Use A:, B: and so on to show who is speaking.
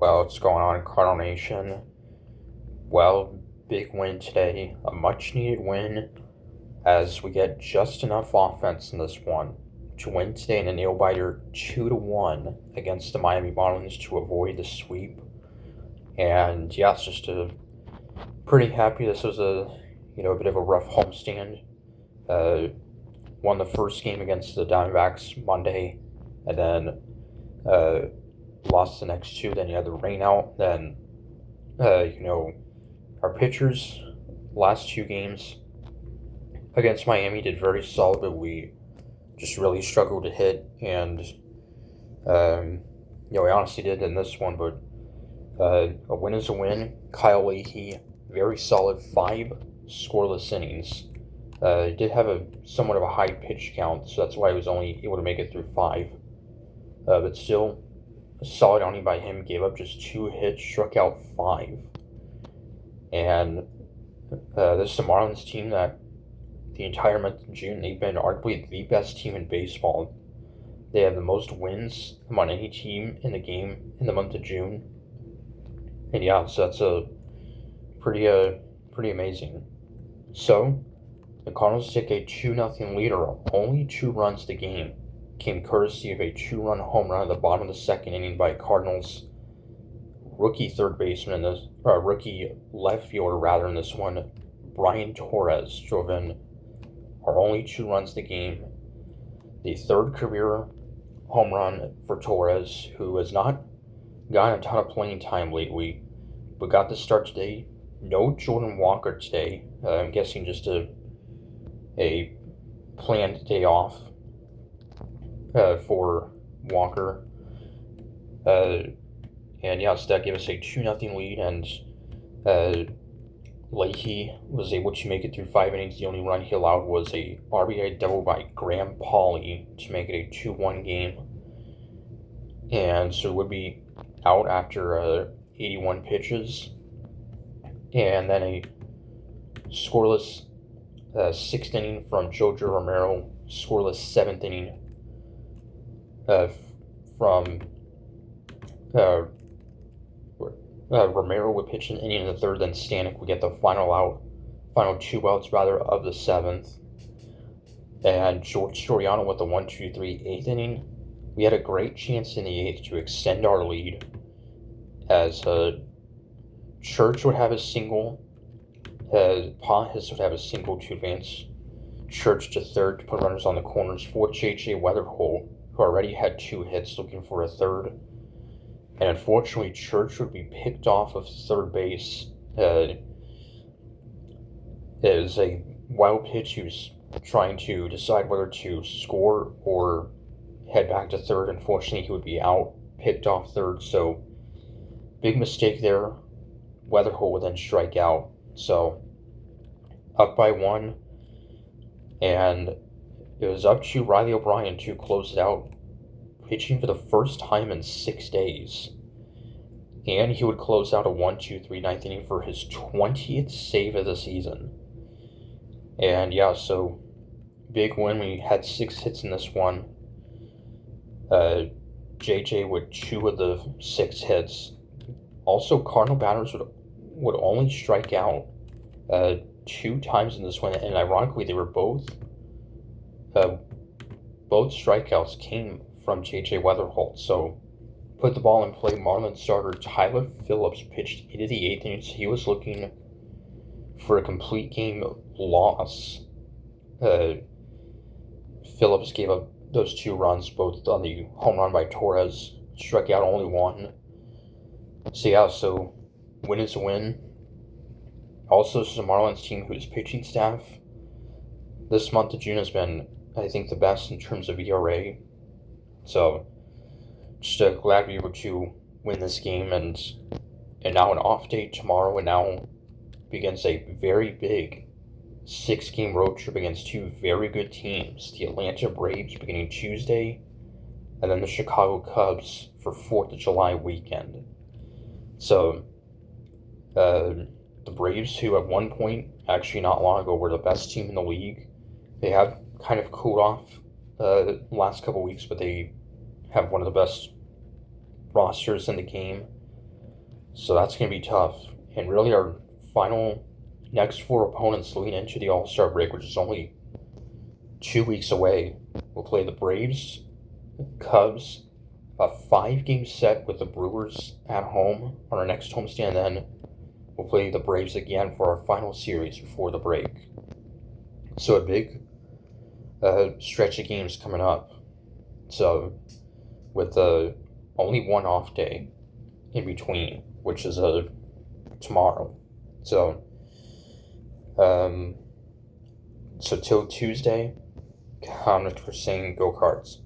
A: Well, what's going on, Cardinal Nation? Well, big win today. A much needed win as we get just enough offense in this one to win today in a nail biter 2-1 against the Miami Marlins to avoid the sweep. And yeah, it's just pretty happy. This was a bit of a rough homestand. Uh, Won the first game against the Diamondbacks Monday, and then uh, lost the next two. Then you had the rain out. Then uh, you know our pitchers last two games against Miami did very solid, but we just really struggled to hit. And we honestly did in this one. But a win is a win. Kyle Leahy, very solid 5 scoreless innings. He did have a somewhat of a high pitch count, so that's why he was only able to make it through 5. But still, a solid outing by him. Gave up just 2 hits, struck out 5. And this is the Marlins team that the entire month of June, they've been arguably the best team in baseball. They have the most wins among any team in the game in the month of June. And yeah, so that's a pretty amazing. So the Cardinals take a 2-0 lead, or only 2 runs the game. Came courtesy of a 2-run home run at the bottom of the second inning by Cardinals rookie third baseman rookie left fielder rather in this one, Brian Torres drove in our only 2 runs the game. The third career home run for Torres, who has not gotten a ton of playing time lately, but got the start today. No Jordan Walker today. I'm guessing just a planned day off for Walker. And yeah, so that gave us a 2-0 lead, and Leahy was able to make it through 5 innings. The only run he allowed was a RBI double by Graham Pauley to make it a 2-1 game. And so would be out after 81 pitches. And then a scoreless 6th inning from Jojo Romero, scoreless 7th inning from Romero would pitch an inning in the 3rd, then Stanek would get the final 2 outs of the 7th. And George Soriano with the 1-2-3 8th inning. We had a great chance in the 8th to extend our lead, as Church would have a single, Pontus would have a single to advance Church to 3rd to put runners on the corners for J.J. Weatherholt, who already had 2 hits, looking for a 3rd. And unfortunately, Church would be picked off of 3rd base. It was a wild pitch. He was trying to decide whether to score or head back to 3rd. Unfortunately, he would be out, picked off 3rd. So, big mistake there. Weatherholt would then strike out. So, up by 1. And it was up to Riley O'Brien to close it out, pitching for the first time in 6 days. And he would close out a 1-2-3 9th inning for his 20th save of the season. And yeah, so big win. We had 6 hits in this one. JJ with 2 of the 6 hits. Also, Cardinal batters would only strike out 2 times in this one, and ironically, they were both strikeouts came from J.J. Weatherholt. So, put the ball in play. Marlins starter Tyler Phillips pitched into the 8th inning. So he was looking for a complete game loss. Phillips gave up those 2 runs, both on the home run by Torres, struck out only 1. So yeah, so win is a win. Also, this is a Marlins team whose pitching staff this month of June has been, I think, the best in terms of ERA. So, just glad we were able to win this game, and now an off day tomorrow, and now begins a very big 6-game road trip against 2 very good teams. The Atlanta Braves beginning Tuesday, and then the Chicago Cubs for 4th of July weekend. So, the Braves, who at one point, actually not long ago, were the best team in the league, they have kind of cooled off the last couple weeks, but they have one of the best rosters in the game. So that's going to be tough. And really, our final next four opponents leading into the All-Star break, which is only 2 weeks away, we'll play the Braves, Cubs, a 5-game set with the Brewers at home on our next homestand. Then we'll play the Braves again for our final series before the break. So a big stretch of games coming up. So with only one off day in between, which is tomorrow. So till Tuesday, count for saying go Cards.